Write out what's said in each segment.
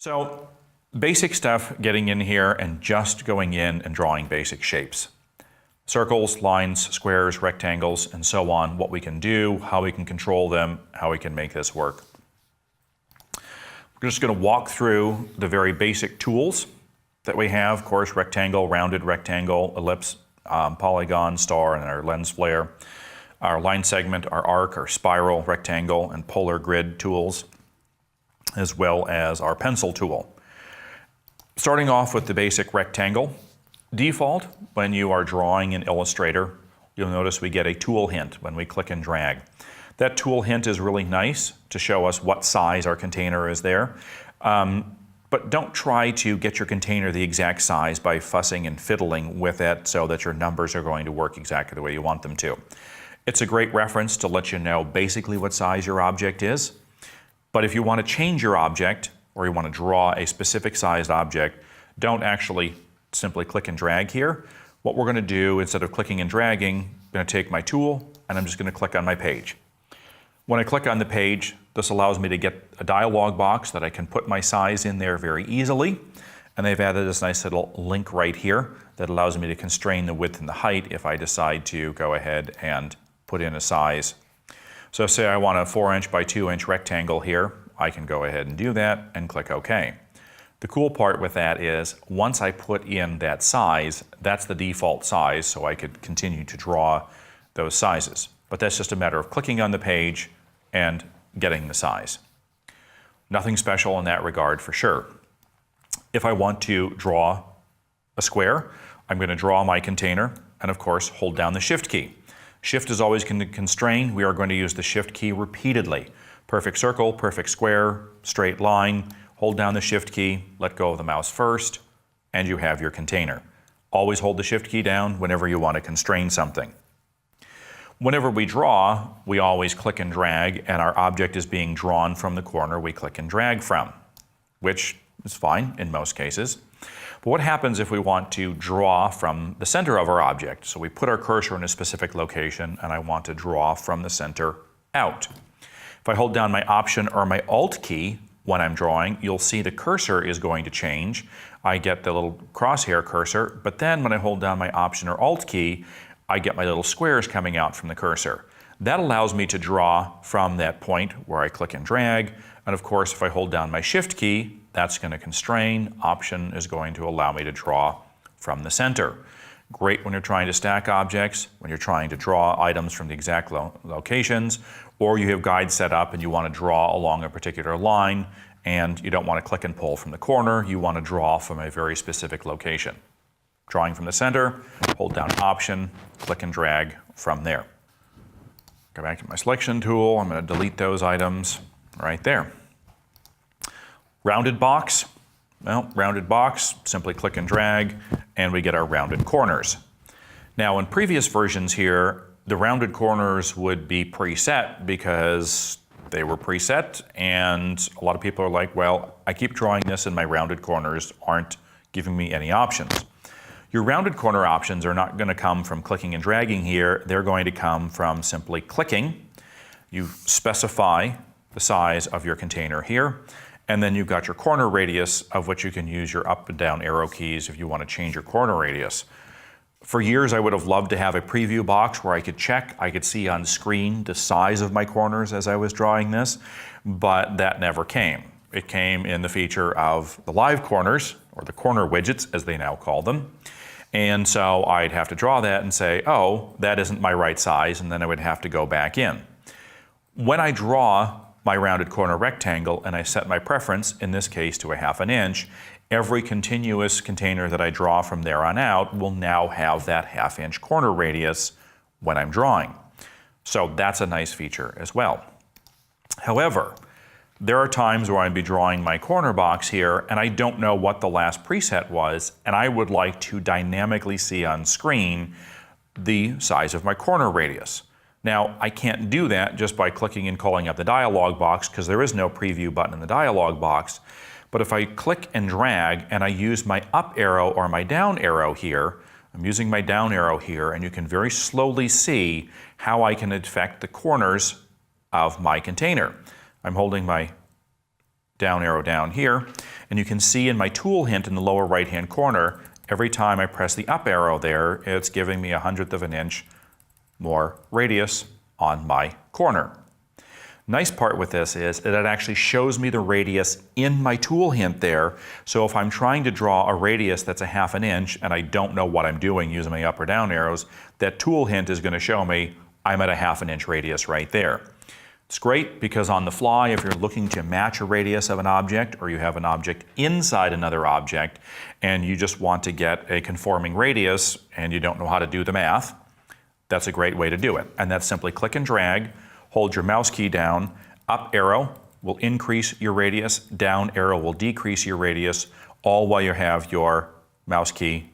So basic stuff, getting in here and just going in and drawing basic shapes. Circles, lines, squares, rectangles, and so on, what we can do, how we can control them, how we can make this work. We're just going to walk through the very basic tools that we have. Of course, rectangle, rounded rectangle, ellipse, polygon, star, and our lens flare. Our line segment, our arc, our spiral, rectangle, and polar grid tools, as well as our pencil tool. Starting off with the basic rectangle. Default, when you are drawing in Illustrator, you'll notice we get a tool hint when we click and drag. That tool hint is really nice to show us what size our container is there. But don't try to get your container the exact size by fussing and fiddling with it so that your numbers are going to work exactly the way you want them to. It's a great reference to let you know basically what size your object is. But if you want to change your object, or you want to draw a specific sized object, don't actually simply click and drag here. What we're going to do, instead of clicking and dragging, I'm going to take my tool and I'm just going to click on my page. When I click on the page, this allows me to get a dialog box that I can put my size in there very easily. And they've added this nice little link right here that allows me to constrain the width and the height if I decide to go ahead and put in a size. So say I want a 4" by 2" rectangle here, I can go ahead and do that and click OK. The cool part with that is once I put in that size, that's the default size, so I could continue to draw those sizes. But that's just a matter of clicking on the page and getting the size. Nothing special in that regard for sure. If I want to draw a square, I'm going to draw my container and of course hold down the Shift key. Shift is always going to constrain. We are going to use the Shift key repeatedly. Perfect circle, perfect square, straight line. Hold down the Shift key, let go of the mouse first, and you have your container. Always hold the Shift key down whenever you want to constrain something. Whenever we draw, we always click and drag, and our object is being drawn from the corner we click and drag from, which is fine in most cases. But what happens if we want to draw from the center of our object? So we put our cursor in a specific location and I want to draw from the center out. If I hold down my Option or my Alt key when I'm drawing, you'll see the cursor is going to change. I get the little crosshair cursor, but then when I hold down my Option or Alt key, I get my little squares coming out from the cursor. That allows me to draw from that point where I click and drag. And of course, if I hold down my Shift key, that's going to constrain. Option is going to allow me to draw from the center. Great when you're trying to stack objects, when you're trying to draw items from the exact locations, or you have guides set up and you want to draw along a particular line and you don't want to click and pull from the corner, you want to draw from a very specific location. Drawing from the center, hold down Option, click and drag from there. Go back to my selection tool, I'm going to delete those items right there. Rounded box. Well, rounded box, simply click and drag, and we get our rounded corners. Now, in previous versions here, the rounded corners would be preset because they were preset, and a lot of people are like, well, I keep drawing this and my rounded corners aren't giving me any options. Your rounded corner options are not going to come from clicking and dragging here. They're going to come from simply clicking. You specify the size of your container here. And then you've got your corner radius, of which you can use your up and down arrow keys if you want to change your corner radius. For years, I would have loved to have a preview box where I could check, I could see on screen the size of my corners as I was drawing this, but that never came. It came in the feature of the live corners, or the corner widgets as they now call them. And so I'd have to draw that and say, oh, that isn't my right size, and then I would have to go back in. When I draw my rounded corner rectangle and I set my preference, in this case to a 1/2 inch, every continuous container that I draw from there on out will now have that 1/2 inch corner radius when I'm drawing. So that's a nice feature as well. However, there are times where I'd be drawing my corner box here and I don't know what the last preset was, and I would like to dynamically see on screen the size of my corner radius. Now, I can't do that just by clicking and calling up the dialog box because there is no preview button in the dialog box. But if I click and drag and I use my up arrow or my down arrow here, I'm using my down arrow here, and you can very slowly see how I can affect the corners of my container. I'm holding my down arrow down here, And you can see in my tool hint in the lower right-hand corner, every time I press the up arrow there, it's giving me 1/100 of an inch more radius on my corner. Nice part with this is that it actually shows me the radius in my tool hint there. So if I'm trying to draw a radius that's 1/2 an inch and I don't know what I'm doing using my up or down arrows, that tool hint is going to show me I'm at 1/2 an inch radius right there. It's great because on the fly, if you're looking to match a radius of an object or you have an object inside another object and you just want to get a conforming radius and you don't know how to do the math, that's a great way to do it. And that's simply click and drag. Hold your mouse key down, up arrow will increase your radius, down arrow will decrease your radius, all while you have your mouse key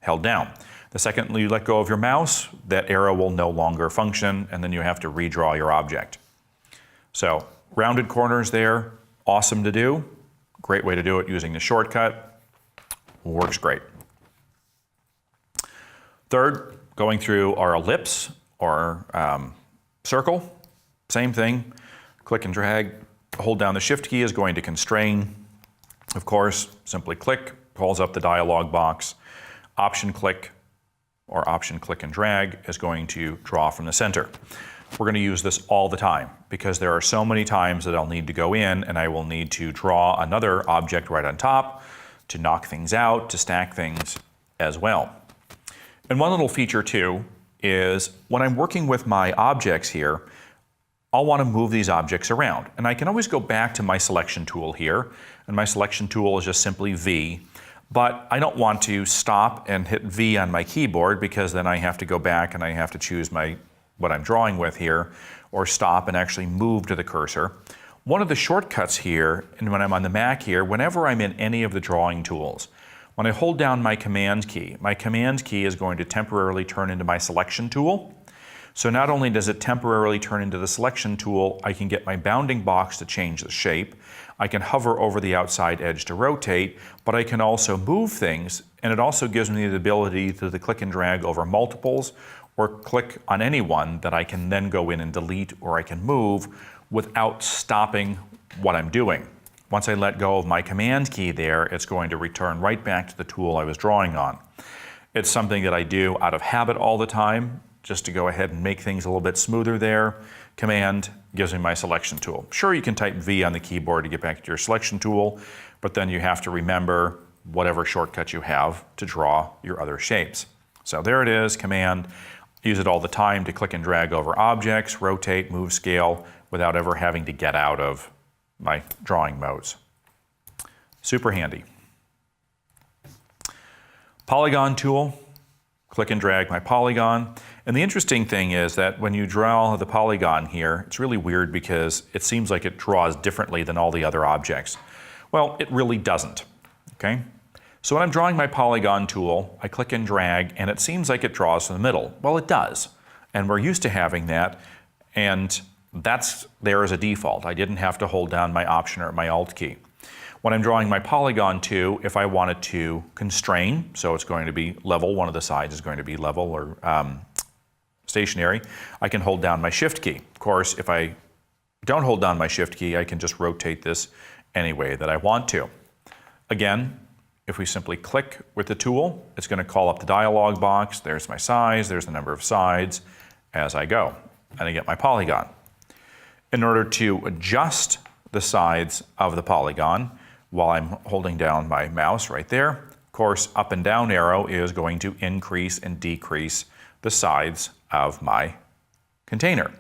held down. The second you let go of your mouse, that arrow will no longer function, and then you have to redraw your object. So, rounded corners there, awesome to do. Great way to do it using the shortcut. Works great. Third, going through our ellipse or circle, same thing, click and drag, hold down the shift key is going to constrain. Of course, simply click, pulls up the dialog box. Option click or option click and drag is going to draw from the center. We're going to use this all the time because there are so many times that I'll need to go in and I will need to draw another object right on top to knock things out, to stack things as well. And one little feature too is when I'm working with my objects here, I'll want to move these objects around. And I can always go back to my selection tool here, and my selection tool is just simply V. But I don't want to stop and hit V on my keyboard because then I have to go back and I have to choose what I'm drawing with here, or stop and actually move to the cursor. One of the shortcuts here, and when I'm on the Mac here, whenever I'm in any of the drawing tools, when I hold down my command key is going to temporarily turn into my selection tool. So not only does it temporarily turn into the selection tool, I can get my bounding box to change the shape. I can hover over the outside edge to rotate, but I can also move things, and it also gives me the ability to click and drag over multiples or click on any one that I can then go in and delete or I can move without stopping what I'm doing. Once I let go of my command key there, it's going to return right back to the tool I was drawing on. It's something that I do out of habit all the time, just to go ahead and make things a little bit smoother there. Command gives me my selection tool. Sure, you can type V on the keyboard to get back to your selection tool, but then you have to remember whatever shortcut you have to draw your other shapes. So there it is, Command. Use it all the time to click and drag over objects, rotate, move, scale, without ever having to get out of my drawing modes. Super handy. Polygon tool, click and drag my polygon. And the interesting thing is that when you draw the polygon here, it's really weird because it seems like it draws differently than all the other objects. Well, it really doesn't, okay? So when I'm drawing my polygon tool, I click and drag and it seems like it draws from the middle. Well, it does. And we're used to having that, and that's there as a default. I didn't have to hold down my Option or my Alt key. When I'm drawing my polygon too, if I wanted to constrain, so it's going to be level, one of the sides is going to be level or stationary, I can hold down my Shift key. Of course, if I don't hold down my Shift key, I can just rotate this any way that I want to. Again, if we simply click with the tool, it's going to call up the dialog box. There's my size, there's the number of sides as I go, and I get my polygon. In order to adjust the sides of the polygon while I'm holding down my mouse right there, of course, up and down arrow is going to increase and decrease the sides of my container.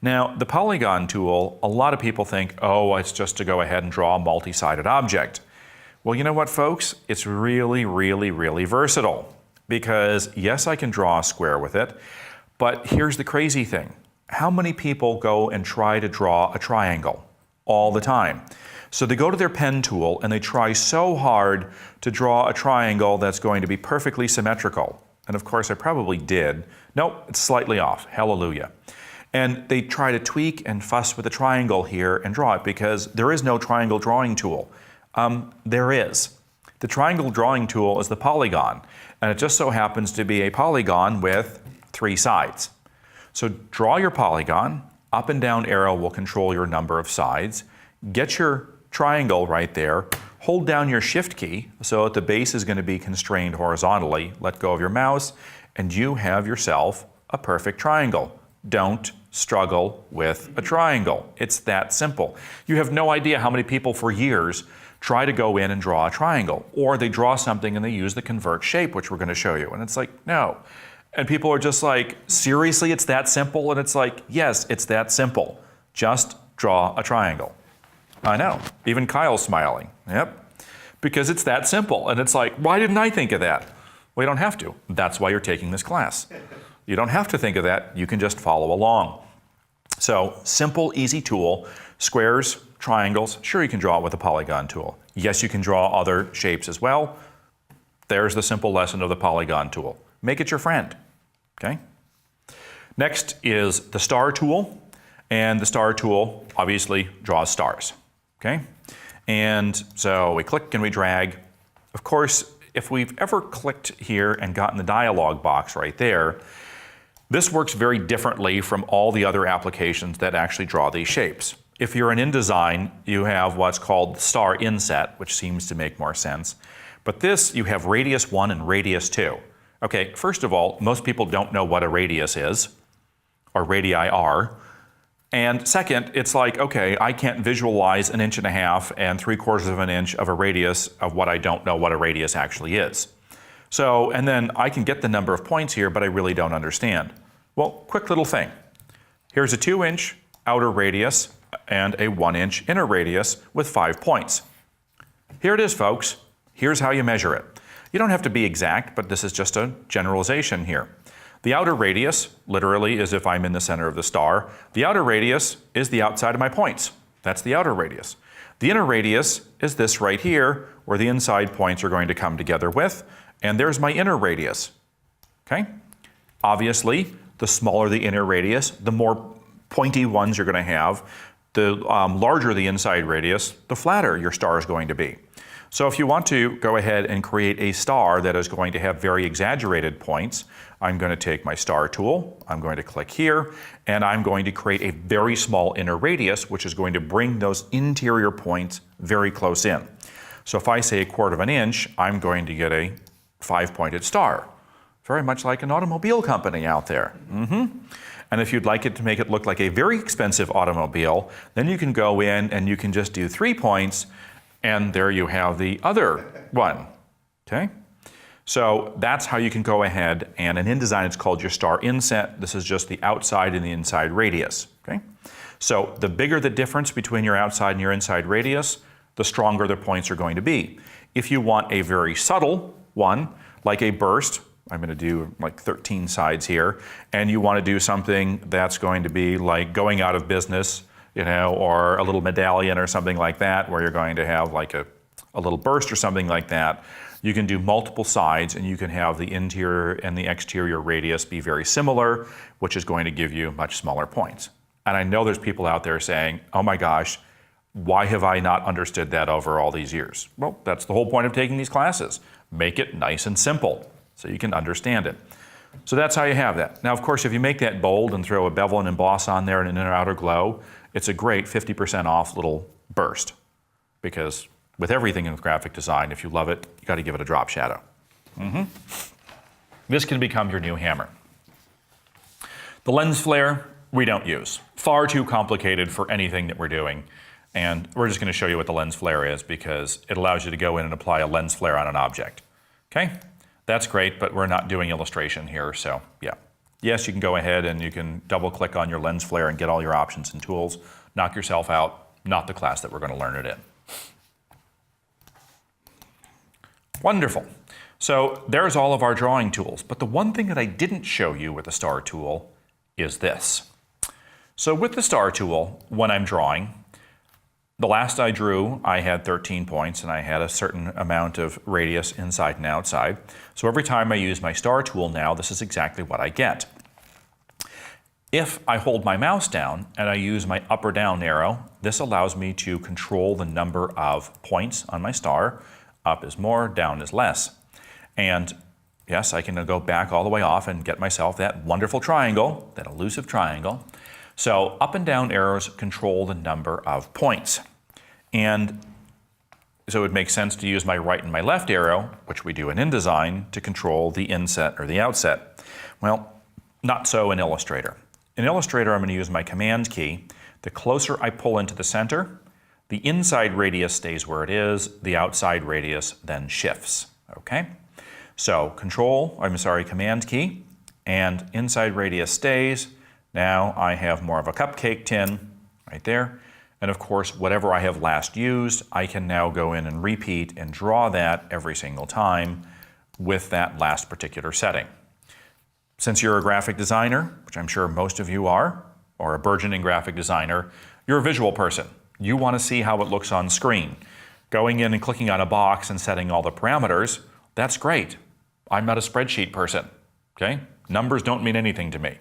Now, the polygon tool, a lot of people think, oh, it's just to go ahead and draw a multi-sided object. Well, you know what, folks? It's really, really, really versatile because yes, I can draw a square with it, but here's the crazy thing. How many people go and try to draw a triangle all the time? So they go to their pen tool and they try so hard to draw a triangle that's going to be perfectly symmetrical. And of course, I probably did. Nope, it's slightly off. Hallelujah. And they try to tweak and fuss with the triangle here and draw it because there is no triangle drawing tool. There is. The triangle drawing tool is the polygon, and it just so happens to be a polygon with 3 sides. So draw your polygon, up and down arrow will control your number of sides, get your triangle right there, hold down your Shift key so that the base is going to be constrained horizontally. Let go of your mouse, and you have yourself a perfect triangle. Don't struggle with a triangle. It's that simple. You have no idea how many people for years try to go in and draw a triangle, or they draw something and they use the convert shape, which we're going to show you. And it's like, no. And people are just like, seriously, it's that simple? And it's like, yes, it's that simple. Just draw a triangle. I know, even Kyle's smiling. Yep, because it's that simple. And it's like, why didn't I think of that? Well, you don't have to. That's why you're taking this class. You don't have to think of that. You can just follow along. So, simple, easy tool. Squares, triangles, sure you can draw it with a polygon tool. Yes, you can draw other shapes as well. There's the simple lesson of the polygon tool. Make it your friend, okay? Next is the star tool. And the star tool obviously draws stars, okay? And so we click and we drag. Of course, if we've ever clicked here and gotten the dialog box right there, this works very differently from all the other applications that actually draw these shapes. If you're in InDesign, you have what's called star inset, which seems to make more sense. But this, you have radius 1 and radius 2. Okay, first of all, most people don't know what a radius is, or radii are. And second, it's like, okay, I can't visualize 1.5 inches and 3/4 of an inch of a radius of what I don't know what a radius actually is. So, and then I can get the number of points here, but I really don't understand. Well, quick little thing. Here's a 2-inch outer radius and a 1-inch inner radius with 5 points. Here it is, folks. Here's how you measure it. You don't have to be exact, but this is just a generalization here. The outer radius, literally, is if I'm in the center of the star. The outer radius is the outside of my points. That's the outer radius. The inner radius is this right here, where the inside points are going to come together with, and there's my inner radius, okay? Obviously, the smaller the inner radius, the more pointy ones you're going to have. The larger the inside radius, the flatter your star is going to be. So if you want to go ahead and create a star that is going to have very exaggerated points, I'm going to take my star tool, I'm going to click here, and I'm going to create a very small inner radius, which is going to bring those interior points very close in. So if I say 1/4 of an inch, I'm going to get a 5-pointed star. Very much like an automobile company out there. And if you'd like it to make it look like a very expensive automobile, then you can go in and you can just do 3 points, and there you have the other one, okay? So that's how you can go ahead, and in InDesign it's called your star inset. This is just the outside and the inside radius, okay? So the bigger the difference between your outside and your inside radius, the stronger the points are going to be. If you want a very subtle one, like a burst, I'm going to do like 13 sides here, and you want to do something that's going to be like going out of business, you know, or a little medallion or something like that, where you're going to have like a little burst or something like that. You can do multiple sides, and you can have the interior and the exterior radius be very similar, which is going to give you much smaller points. And I know there's people out there saying, oh my gosh, why have I not understood that over all these years? Well, that's the whole point of taking these classes. Make it nice and simple so you can understand it. So that's how you have that. Now, of course, if you make that bold and throw a bevel and emboss on there and an inner outer glow, it's a great 50% off little burst, because with everything in graphic design, if you love it, you got to give it a drop shadow. This can become your new hammer. The lens flare, we don't use. Far too complicated for anything that we're doing. And we're just going to show you what the lens flare is, because it allows you to go in and apply a lens flare on an object. Okay? That's great, but we're not doing illustration here, so yeah. Yes, you can go ahead and you can double click on your lens flare and get all your options and tools. Knock yourself out. Not the class that we're going to learn it in. Wonderful. So there's all of our drawing tools, but the one thing that I didn't show you with the star tool is this. So with the star tool, when I'm drawing, the last I drew, I had 13 points, and I had a certain amount of radius inside and outside. So every time I use my star tool now, this is exactly what I get. If I hold my mouse down and I use my up or down arrow, this allows me to control the number of points on my star. Up is more, down is less. And yes, I can go back all the way off and get myself that wonderful triangle, that elusive triangle. So up and down arrows control the number of points. And So it makes sense to use my right and my left arrow, which we do in InDesign, to control the inset or the outset. Well, not so in Illustrator. In Illustrator, I'm going to use my Command key. The closer I pull into the center, the inside radius stays where it is, the outside radius then shifts, okay? So Command key, and inside radius stays. Now I have more of a cupcake tin right there. And of course, whatever I have last used, I can now go in and repeat and draw that every single time with that last particular setting. Since you're a graphic designer, which I'm sure most of you are, or a burgeoning graphic designer, you're a visual person. You want to see how it looks on screen. Going in and clicking on a box and setting all the parameters, that's great. I'm not a spreadsheet person, okay? Numbers don't mean anything to me.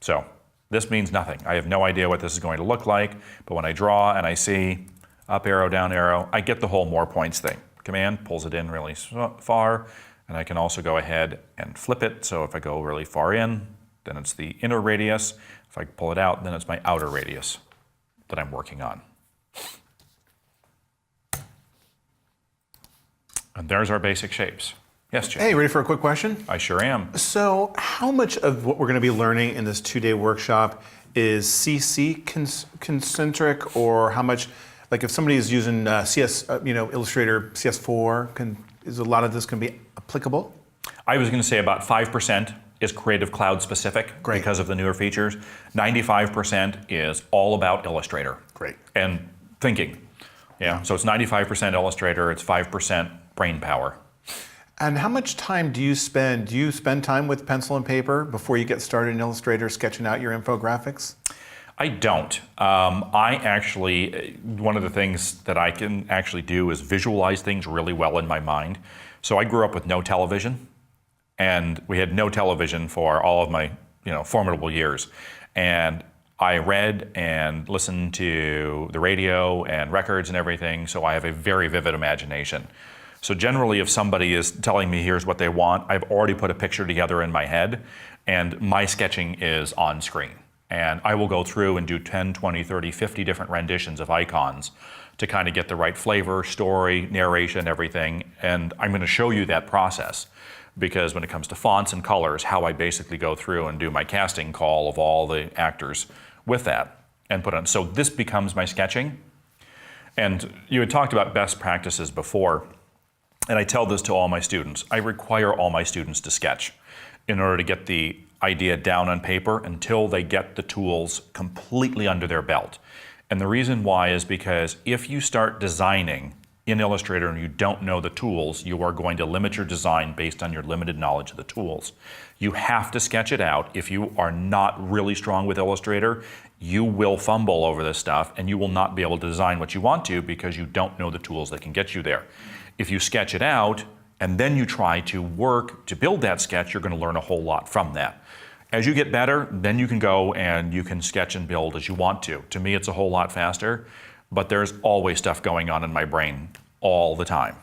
So this means nothing. I have no idea what this is going to look like, but when I draw and I see up arrow, down arrow, I get the whole more points thing. Command pulls it in really far, and I can also go ahead and flip it. So if I go really far in, then it's the inner radius. If I pull it out, then it's my outer radius that I'm working on. And there's our basic shapes. Yes, Jay? Hey, ready for a quick question? I sure am. So how much of what we're going to be learning in this 2-day workshop is CC concentric, or how much, like if somebody is using Illustrator CS4, is a lot of this going to be applicable? I was going to say about 5% is Creative Cloud specific because of the newer features. 95% is all about Illustrator. Great. And thinking. Yeah. So it's 95% Illustrator, it's 5% brain power. And how much time do you spend? Do you spend time with pencil and paper before you get started in Illustrator sketching out your infographics? I don't. One of the things that I can actually do is visualize things really well in my mind. So I grew up with no television, and we had no television for all of my formidable years. And I read and listened to the radio and records and everything, so I have a very vivid imagination. So generally, if somebody is telling me here's what they want, I've already put a picture together in my head, and my sketching is on screen. And I will go through and do 10, 20, 30, 50 different renditions of icons to kind of get the right flavor, story, narration, everything. And I'm going to show you that process, because when it comes to fonts and colors, how I basically go through and do my casting call of all the actors with that and put on. So this becomes my sketching. And you had talked about best practices before. And I tell this to all my students. I require all my students to sketch in order to get the idea down on paper until they get the tools completely under their belt. And the reason why is because if you start designing in Illustrator and you don't know the tools, you are going to limit your design based on your limited knowledge of the tools. You have to sketch it out. If you are not really strong with Illustrator, you will fumble over this stuff and you will not be able to design what you want to because you don't know the tools that can get you there. If you sketch it out and then you try to work to build that sketch, you're going to learn a whole lot from that. As you get better, then you can go and you can sketch and build as you want to. To me, it's a whole lot faster, but there's always stuff going on in my brain all the time.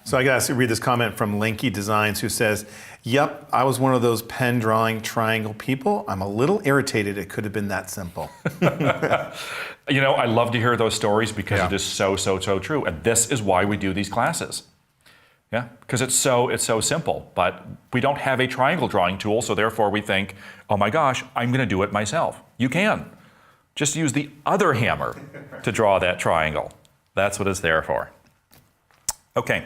So I got to read this comment from Linky Designs, who says, "Yep, I was one of those pen drawing triangle people. I'm a little irritated it could have been that simple." I love to hear those stories because it is so true. And this is why we do these classes. Yeah, because it's so simple. But we don't have a triangle drawing tool, so therefore we think, oh my gosh, I'm going to do it myself. You can. Just use the other hammer to draw that triangle. That's what it's there for. Okay,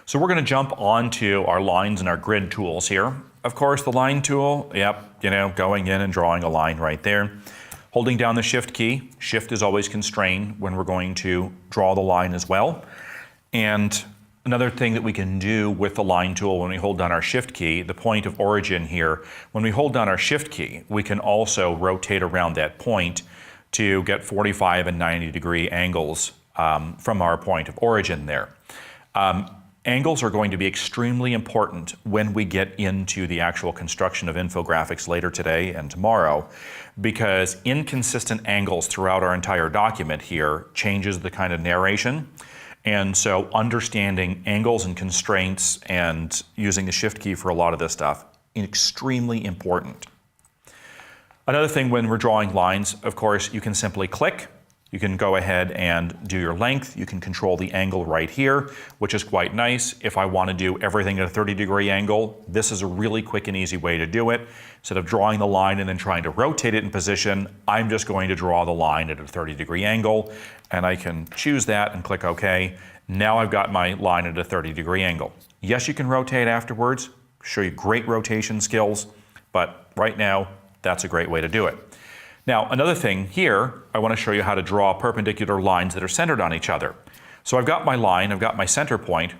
so we're going to jump onto our lines and our grid tools here. Of course, the line tool, going in and drawing a line right there. Holding down the Shift key. Shift is always constrained when we're going to draw the line as well. And another thing that we can do with the line tool when we hold down our Shift key, the point of origin here, when we hold down our Shift key, we can also rotate around that point to get 45 and 90 degree angles from our point of origin there. Angles are going to be extremely important when we get into the actual construction of infographics later today and tomorrow, because inconsistent angles throughout our entire document here changes the kind of narration. And so understanding angles and constraints and using the Shift key for a lot of this stuff is extremely important. Another thing when we're drawing lines, of course, you can simply click. You can go ahead and do your length. You can control the angle right here, which is quite nice. If I want to do everything at a 30-degree angle, this is a really quick and easy way to do it. Instead of drawing the line and then trying to rotate it in position, I'm just going to draw the line at a 30-degree angle, and I can choose that and click OK. Now I've got my line at a 30-degree angle. Yes, you can rotate afterwards, show you great rotation skills, but right now, that's a great way to do it. Now, another thing here, I want to show you how to draw perpendicular lines that are centered on each other. So I've got my line, I've got my center point,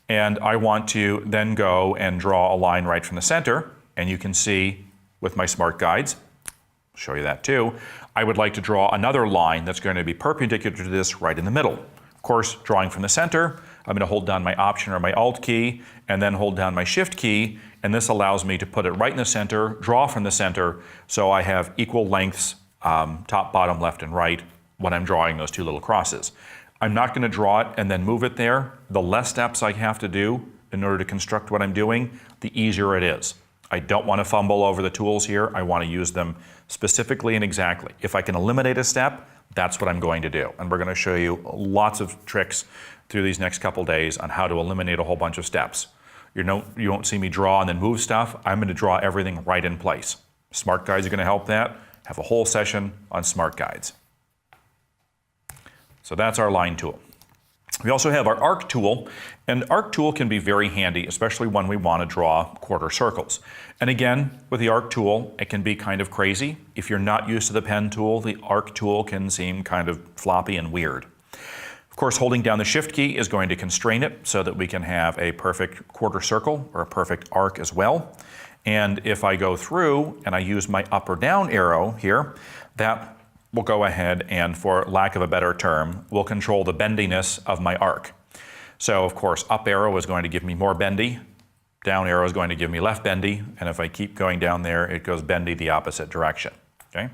and I want to then go and draw a line right from the center. And you can see with my smart guides, I'll show you that too, I would like to draw another line that's going to be perpendicular to this right in the middle. Of course, drawing from the center, I'm going to hold down my Option or my Alt key, and then hold down my Shift key, and this allows me to put it right in the center, draw from the center, so I have equal lengths, top, bottom, left, and right when I'm drawing those two little crosses. I'm not going to draw it and then move it there. The less steps I have to do in order to construct what I'm doing, the easier it is. I don't want to fumble over the tools here. I want to use them specifically and exactly. If I can eliminate a step, that's what I'm going to do. And we're going to show you lots of tricks through these next couple days on how to eliminate a whole bunch of steps. You won't see me draw and then move stuff. I'm going to draw everything right in place. Smart Guides are going to help that. Have a whole session on Smart Guides. So that's our line tool. We also have our arc tool, and arc tool can be very handy, especially when we want to draw quarter circles. And again, with the arc tool, it can be kind of crazy. If you're not used to the pen tool, the arc tool can seem kind of floppy and weird. Of course, holding down the Shift key is going to constrain it so that we can have a perfect quarter circle or a perfect arc as well. And if I go through and I use my up or down arrow here, that will go ahead and, for lack of a better term, will control the bendiness of my arc. So of course, up arrow is going to give me more bendy, down arrow is going to give me less bendy, and if I keep going down there, it goes bendy the opposite direction. Okay?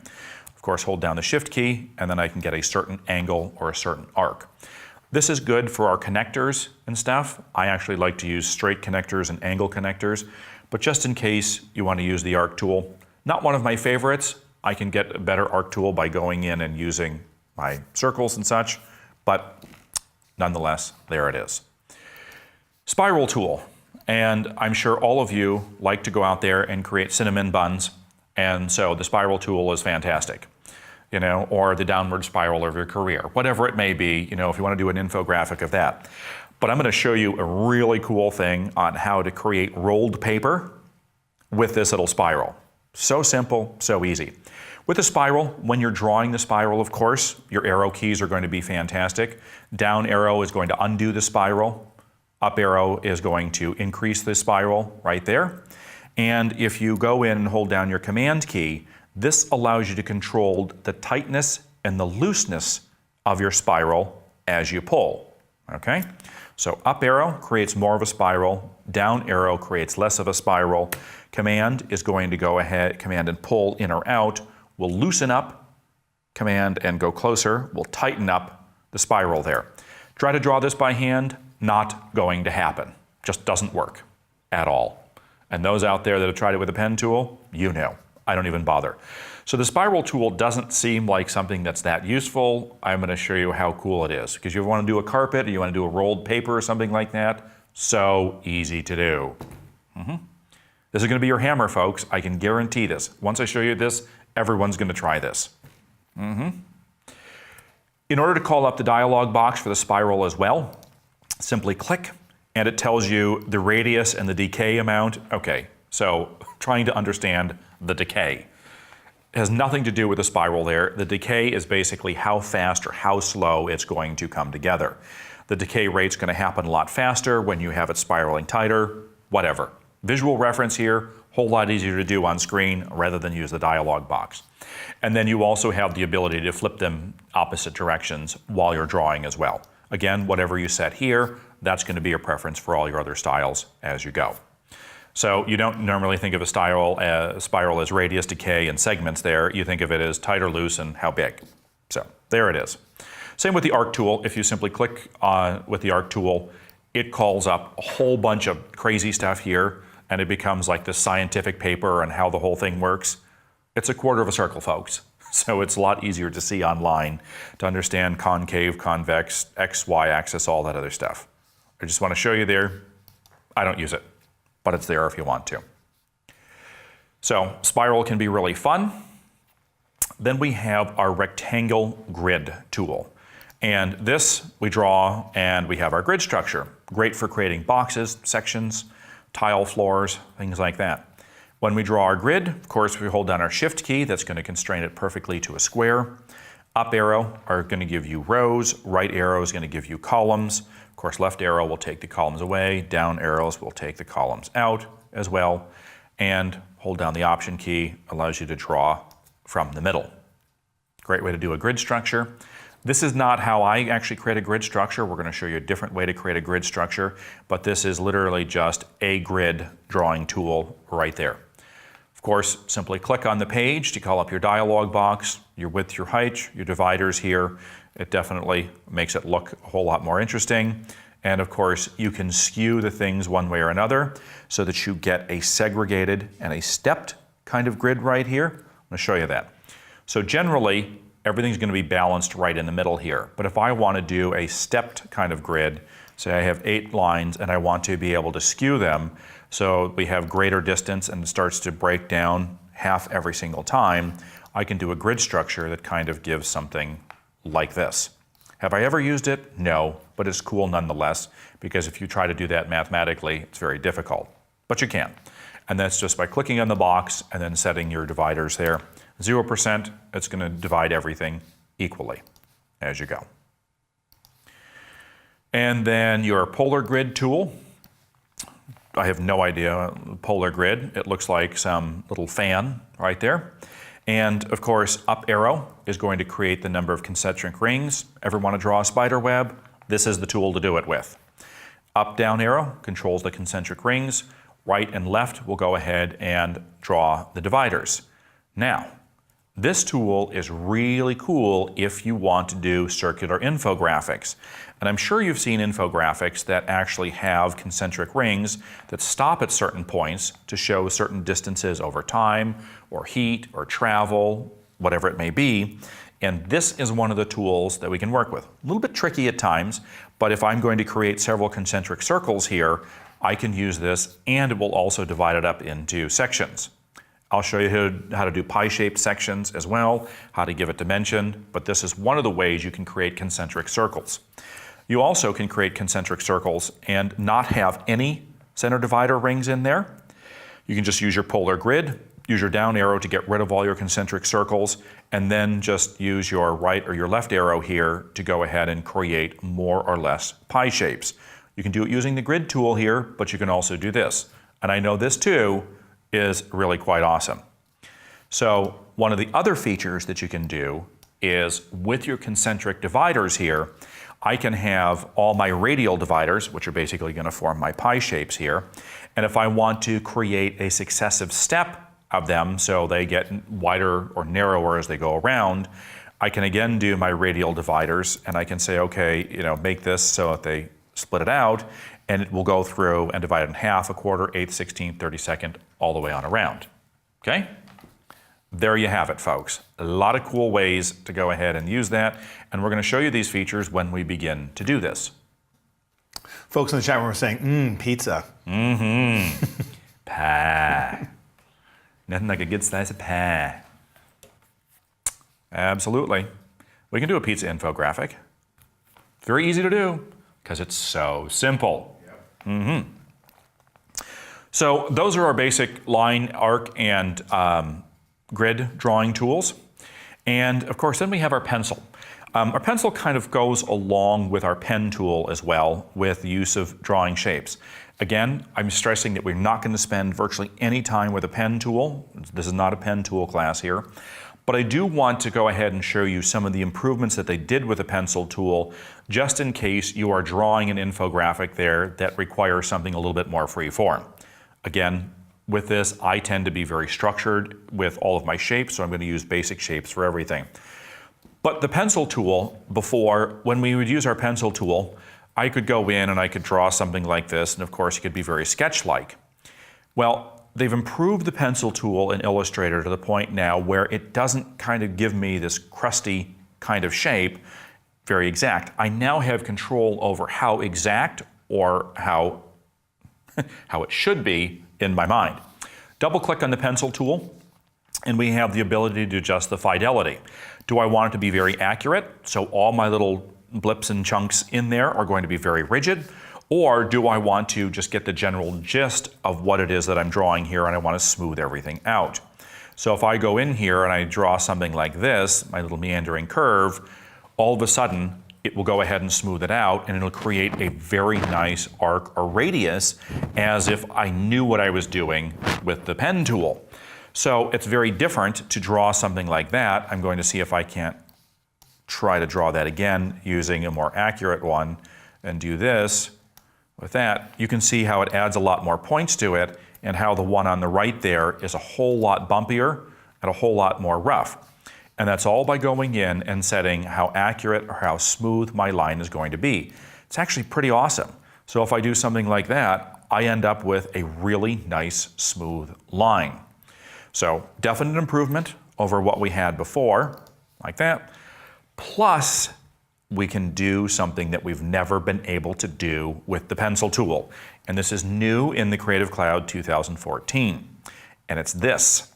Of course, hold down the Shift key, and then I can get a certain angle or a certain arc. This is good for our connectors and stuff. I actually like to use straight connectors and angle connectors, but just in case you want to use the arc tool, not one of my favorites. I can get a better arc tool by going in and using my circles and such, but nonetheless, there it is. Spiral tool, and I'm sure all of you like to go out there and create cinnamon buns, and so the spiral tool is fantastic. You know, or the downward spiral of your career, whatever it may be, you know, if you want to do an infographic of that. But I'm going to show you a really cool thing on how to create rolled paper with this little spiral. So simple, so easy. With a spiral, when you're drawing the spiral, of course, your arrow keys are going to be fantastic. Down arrow is going to undo the spiral. Up arrow is going to increase the spiral right there. And if you go in and hold down your Command key, this allows you to control the tightness and the looseness of your spiral as you pull, okay? So up arrow creates more of a spiral, down arrow creates less of a spiral. Command is going to go ahead, Command and pull in or out, will loosen up, Command and go closer, will tighten up the spiral there. Try to draw this by hand, not going to happen. Just doesn't work at all. And those out there that have tried it with a pen tool, you know. I don't even bother. So the spiral tool doesn't seem like something that's that useful. I'm going to show you how cool it is. Because you want to do a carpet, or you want to do a rolled paper or something like that, so easy to do. This is going to be your hammer, folks. I can guarantee this. Once I show you this, everyone's going to try this. In order to call up the dialog box for the spiral as well, simply click, and it tells you the radius and the decay amount. Okay, so trying to understand the decay. It has nothing to do with the spiral there. The decay is basically how fast or how slow it's going to come together. The decay rate's going to happen a lot faster when you have it spiraling tighter, whatever. Visual reference here, whole lot easier to do on screen rather than use the dialog box. And then you also have the ability to flip them opposite directions while you're drawing as well. Again, whatever you set here, that's going to be your preference for all your other styles as you go. So you don't normally think of a spiral as radius, decay, and segments there. You think of it as tight or loose and how big. So there it is. Same with the arc tool. If you simply click with the arc tool, it calls up a whole bunch of crazy stuff here, and it becomes like this scientific paper on how the whole thing works. It's a quarter of a circle, folks. So it's a lot easier to see online to understand concave, convex, X, Y axis, all that other stuff. I just want to show you there. I don't use it, but it's there if you want to. So spiral can be really fun. Then we have our rectangle grid tool. And this we draw and we have our grid structure. Great for creating boxes, sections, tile floors, things like that. When we draw our grid, of course, we hold down our shift key. That's going to constrain it perfectly to a square. Up arrow are going to give you rows. Right arrow is going to give you columns. Of course, left arrow will take the columns away. Down arrows will take the columns out as well. And hold down the option key allows you to draw from the middle. Great way to do a grid structure. This is not how I actually create a grid structure. We're going to show you a different way to create a grid structure, but this is literally just a grid drawing tool right there. Of course, simply click on the page to call up your dialog box, your width, your height, your dividers here. It definitely makes it look a whole lot more interesting. And of course, you can skew the things one way or another so that you get a segregated and a stepped kind of grid right here. I'm going to show you that. So generally, everything's going to be balanced right in the middle here. But if I want to do a stepped kind of grid, say I have 8 lines and I want to be able to skew them so we have greater distance and it starts to break down half every single time, I can do a grid structure that kind of gives something like this. Have I ever used it? No, but it's cool nonetheless, because if you try to do that mathematically, it's very difficult. But you can. And that's just by clicking on the box and then setting your dividers there. 0%, it's going to divide everything equally as you go. And then your polar grid tool. I have no idea, polar grid. It looks like some little fan right there. And of course, up arrow is going to create the number of concentric rings. Ever want to draw a spider web? This is the tool to do it with. Up down arrow controls the concentric rings. Right and left will go ahead and draw the dividers. Now, this tool is really cool if you want to do circular infographics. And I'm sure you've seen infographics that actually have concentric rings that stop at certain points to show certain distances over time, or heat, or travel, whatever it may be. And this is one of the tools that we can work with. A little bit tricky at times, but if I'm going to create several concentric circles here, I can use this, and it will also divide it up into sections. I'll show you how to do pie-shaped sections as well, how to give it dimension, but this is one of the ways you can create concentric circles. You also can create concentric circles and not have any center divider rings in there. You can just use your polar grid, use your down arrow to get rid of all your concentric circles, and then just use your right or your left arrow here to go ahead and create more or less pie shapes. You can do it using the grid tool here, but you can also do this. And I know this too is really quite awesome. So one of the other features that you can do is with your concentric dividers here, I can have all my radial dividers, which are basically going to form my pie shapes here. And if I want to create a successive step of them so they get wider or narrower as they go around, I can again do my radial dividers and I can say, okay, make this so that they split it out, and it will go through and divide it in half, a quarter, eighth, 16th, 32nd, all the way on around. Okay? There you have it, folks. A lot of cool ways to go ahead and use that, and we're going to show you these features when we begin to do this. Folks in the chat room are saying, pizza. Pie. Nothing like a good slice of pie. Absolutely. We can do a pizza infographic. Very easy to do because it's so simple. Yep. So those are our basic line, arc, and grid drawing tools. And of course, then we have our pencil. Our pencil kind of goes along with our pen tool as well with the use of drawing shapes. Again, I'm stressing that we're not going to spend virtually any time with a pen tool. This is not a pen tool class here. But I do want to go ahead and show you some of the improvements that they did with the pencil tool, just in case you are drawing an infographic there that requires something a little bit more free form. Again, with this, I tend to be very structured with all of my shapes, so I'm going to use basic shapes for everything. But the pencil tool, before, when we would use our pencil tool, I could go in and I could draw something like this, and of course it could be very sketch-like. Well, they've improved the pencil tool in Illustrator to the point now where it doesn't kind of give me this crusty kind of shape, very exact. I now have control over how exact or how it should be in my mind. Double click on the pencil tool and we have the ability to adjust the fidelity. Do I want it to be very accurate? So all my little blips and chunks in there are going to be very rigid? Or do I want to just get the general gist of what it is that I'm drawing here and I want to smooth everything out? So if I go in here and I draw something like this, my little meandering curve, all of a sudden it will go ahead and smooth it out and it'll create a very nice arc or radius as if I knew what I was doing with the pen tool. So it's very different to draw something like that. I'm going to see if I can't try to draw that again using a more accurate one and do this. With that, you can see how it adds a lot more points to it and how the one on the right there is a whole lot bumpier and a whole lot more rough. And that's all by going in and setting how accurate or how smooth my line is going to be. It's actually pretty awesome. So if I do something like that, I end up with a really nice smooth line. So definite improvement over what we had before, like that. Plus, we can do something that we've never been able to do with the pencil tool. And this is new in the Creative Cloud 2014. And it's this.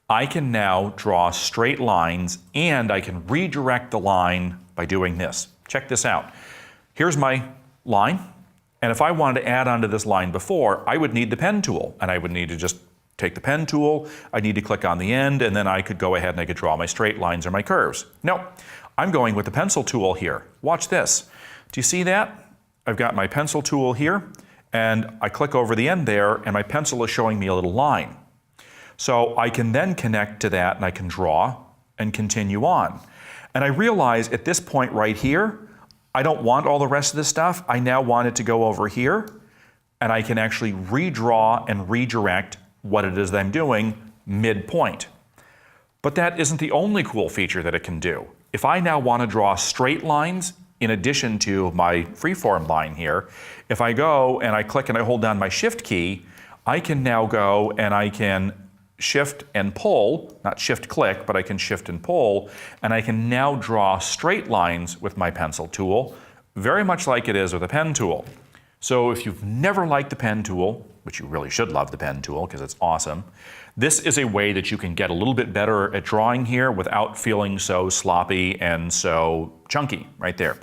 I can now draw straight lines and I can redirect the line by doing this. Check this out. Here's my line. And if I wanted to add onto this line before, I would need the pen tool. And I would need to just take the pen tool, I need to click on the end, and then I could go ahead and I could draw my straight lines or my curves. No, I'm going with the pencil tool here. Watch this. Do you see that? I've got my pencil tool here, and I click over the end there, and my pencil is showing me a little line. So I can then connect to that, and I can draw and continue on. And I realize at this point right here, I don't want all the rest of this stuff. I now want it to go over here, and I can actually redraw and redirect what it is that I'm doing midpoint. But that isn't the only cool feature that it can do. If I now want to draw straight lines in addition to my freeform line here, if I go and I click and I hold down my shift key, I can now go and I can shift and pull, not shift click, but I can shift and pull, and I can now draw straight lines with my pencil tool, very much like it is with a pen tool. So if you've never liked the pen tool, which you really should love the pen tool because it's awesome, this is a way that you can get a little bit better at drawing here without feeling so sloppy and so chunky right there.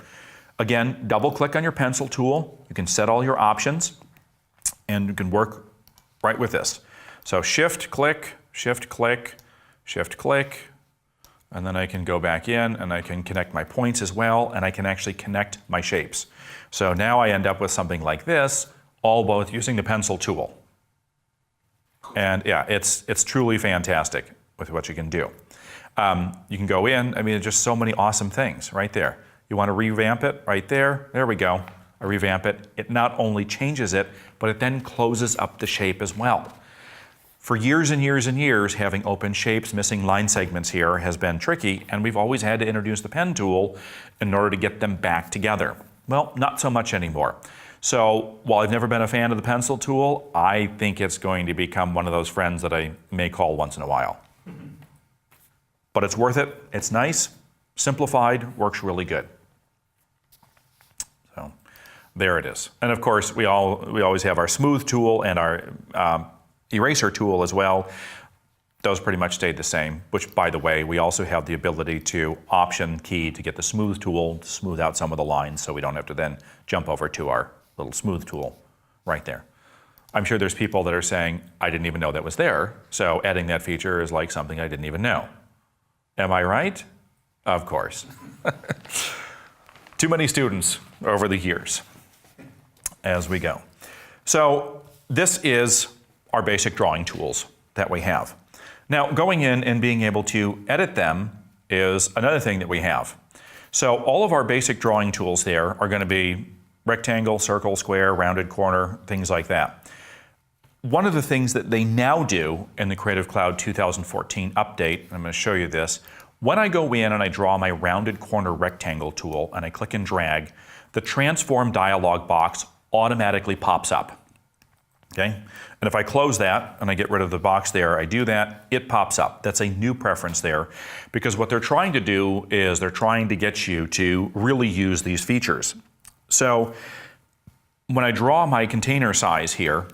Again, double click on your pencil tool. You can set all your options and you can work right with this. So shift click, shift click, shift click, and then I can go back in and I can connect my points as well, and I can actually connect my shapes. So now I end up with something like this, all both using the pencil tool. And yeah, it's truly fantastic with what you can do. You can go in, I mean, just so many awesome things right there. You want to revamp it right there, there we go. I revamp it. It not only changes it, but it then closes up the shape as well. For years and years and years, having open shapes, missing line segments here has been tricky, and we've always had to introduce the pen tool in order to get them back together. Well, not so much anymore. So while I've never been a fan of the pencil tool, I think it's going to become one of those friends that I may call once in a while. But it's worth it. It's nice, simplified, works really good. So there it is. And of course, we always have our smooth tool and our eraser tool as well. Those pretty much stayed the same, which, by the way, we also have the ability to option key to get the smooth tool to smooth out some of the lines so we don't have to then jump over to our little smooth tool right there. I'm sure there's people that are saying, I didn't even know that was there, so adding that feature is like something I didn't even know. Am I right? Of course. Too many students over the years as we go. So this is our basic drawing tools that we have. Now, going in and being able to edit them is another thing that we have. So all of our basic drawing tools there are going to be rectangle, circle, square, rounded corner, things like that. One of the things that they now do in the Creative Cloud 2014 update, I'm going to show you this, when I go in and I draw my rounded corner rectangle tool and I click and drag, the transform dialog box automatically pops up. Okay? And if I close that and I get rid of the box there, I do that, it pops up. That's a new preference there, because what they're trying to do is they're trying to get you to really use these features. So when I draw my container size here,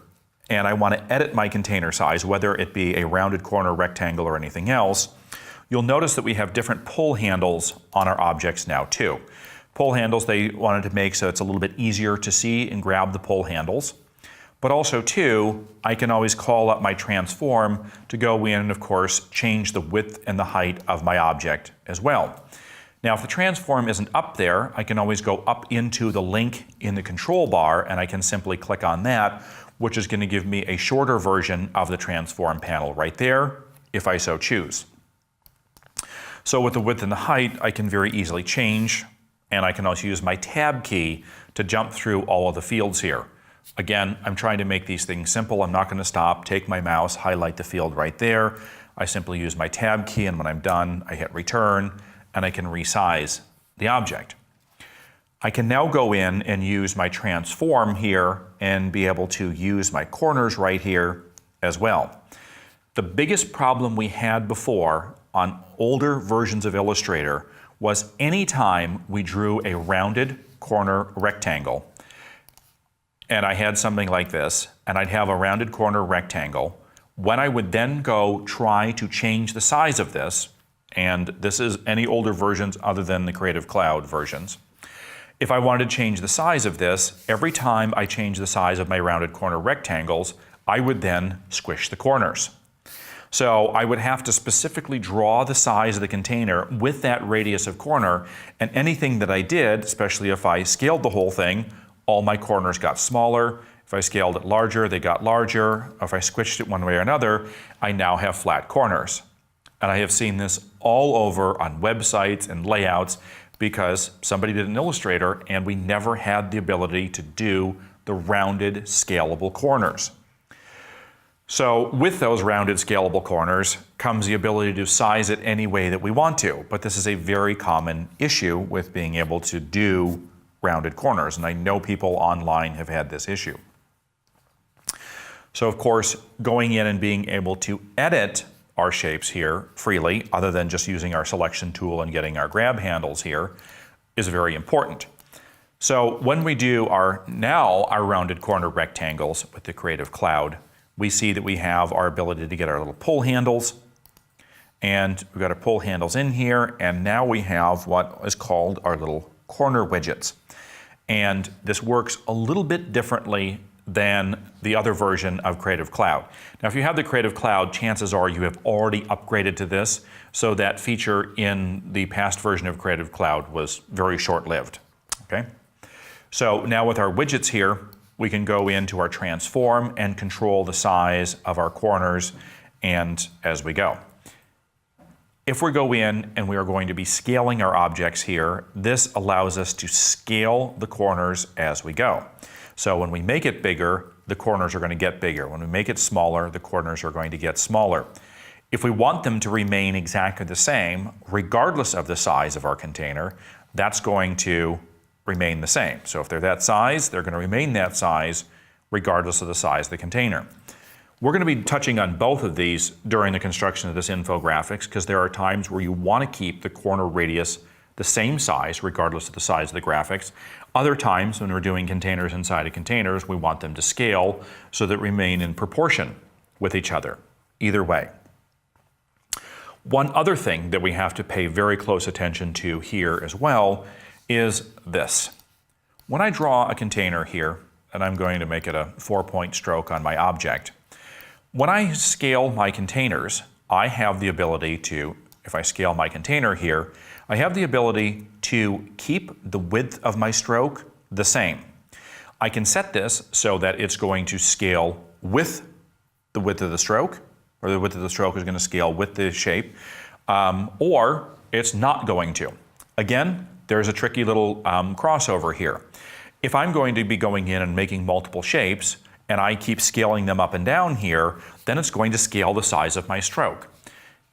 and I want to edit my container size, whether it be a rounded corner, rectangle, or anything else, you'll notice that we have different pull handles on our objects now too. Pull handles they wanted to make so it's a little bit easier to see and grab the pull handles. But also too, I can always call up my transform to go in and of course change the width and the height of my object as well. Now if the transform isn't up there, I can always go up into the link in the control bar and I can simply click on that, which is going to give me a shorter version of the transform panel right there, if I so choose. So with the width and the height, I can very easily change, and I can also use my tab key to jump through all of the fields here. Again, I'm trying to make these things simple. I'm not going to stop, take my mouse, highlight the field right there. I simply use my tab key, and when I'm done, I hit return, and I can resize the object. I can now go in and use my transform here and be able to use my corners right here as well. The biggest problem we had before on older versions of Illustrator was anytime we drew a rounded corner rectangle, and I had something like this, and I'd have a rounded corner rectangle, when I would then go try to change the size of this, and this is any older versions other than the Creative Cloud versions, if I wanted to change the size of this, every time I change the size of my rounded corner rectangles, I would then squish the corners. So I would have to specifically draw the size of the container with that radius of corner, and anything that I did, especially if I scaled the whole thing, all my corners got smaller. If I scaled it larger, they got larger. If I squished it one way or another, I now have flat corners. And I have seen this all over on websites and layouts, because somebody did an Illustrator and we never had the ability to do the rounded scalable corners. So with those rounded scalable corners comes the ability to size it any way that we want to, but this is a very common issue with being able to do rounded corners, and I know people online have had this issue. So of course, going in and being able to edit our shapes here freely, other than just using our selection tool and getting our grab handles here, is very important. So when we do our rounded corner rectangles with the Creative Cloud, we see that we have our ability to get our little pull handles, and we've got our pull handles in here, and now we have what is called our little corner widgets. And this works a little bit differently than the other version of Creative Cloud. Now, if you have the Creative Cloud, chances are you have already upgraded to this, so that feature in the past version of Creative Cloud was very short-lived. Okay? So now with our widgets here, we can go into our transform and control the size of our corners and as we go. If we go in and we are going to be scaling our objects here, this allows us to scale the corners as we go. So when we make it bigger, the corners are going to get bigger. When we make it smaller, the corners are going to get smaller. If we want them to remain exactly the same, regardless of the size of our container, that's going to remain the same. So if they're that size, they're going to remain that size, regardless of the size of the container. We're going to be touching on both of these during the construction of this infographics, because there are times where you want to keep the corner radius the same size, regardless of the size of the graphics. Other times, when we're doing containers inside of containers, we want them to scale so that they remain in proportion with each other. Either way. One other thing that we have to pay very close attention to here as well is this. When I draw a container here, and I'm going to make it a 4-point stroke on my object, when I scale my containers, I have the ability to, if I scale my container here, I have the ability to keep the width of my stroke the same. I can set this so that it's going to scale with the width of the stroke, or the width of the stroke is going to scale with the shape, or it's not going to. Again, there's a tricky little crossover here. If I'm going to be going in and making multiple shapes, and I keep scaling them up and down here, then it's going to scale the size of my stroke.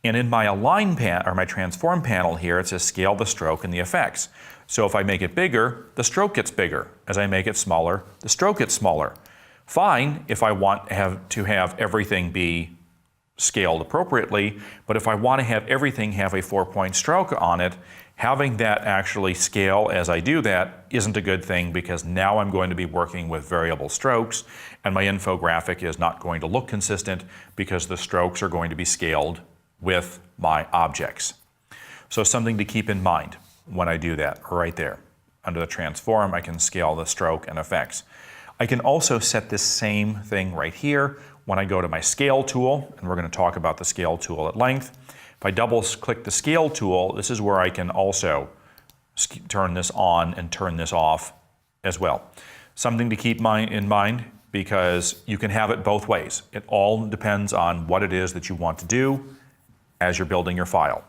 And in my align or my transform panel here, it says scale the stroke and the effects. So if I make it bigger, the stroke gets bigger. As I make it smaller, the stroke gets smaller. Fine if I want to have everything be scaled appropriately, but if I want to have everything have a 4-point stroke on it, having that actually scale as I do that isn't a good thing, because now I'm going to be working with variable strokes and my infographic is not going to look consistent because the strokes are going to be scaled with my objects. So something to keep in mind when I do that, right there. Under the transform, I can scale the stroke and effects. I can also set this same thing right here when I go to my scale tool, and we're going to talk about the scale tool at length. If I double click the scale tool, this is where I can also turn this on and turn this off as well. Something to keep in mind, because you can have it both ways. It all depends on what it is that you want to do as you're building your file.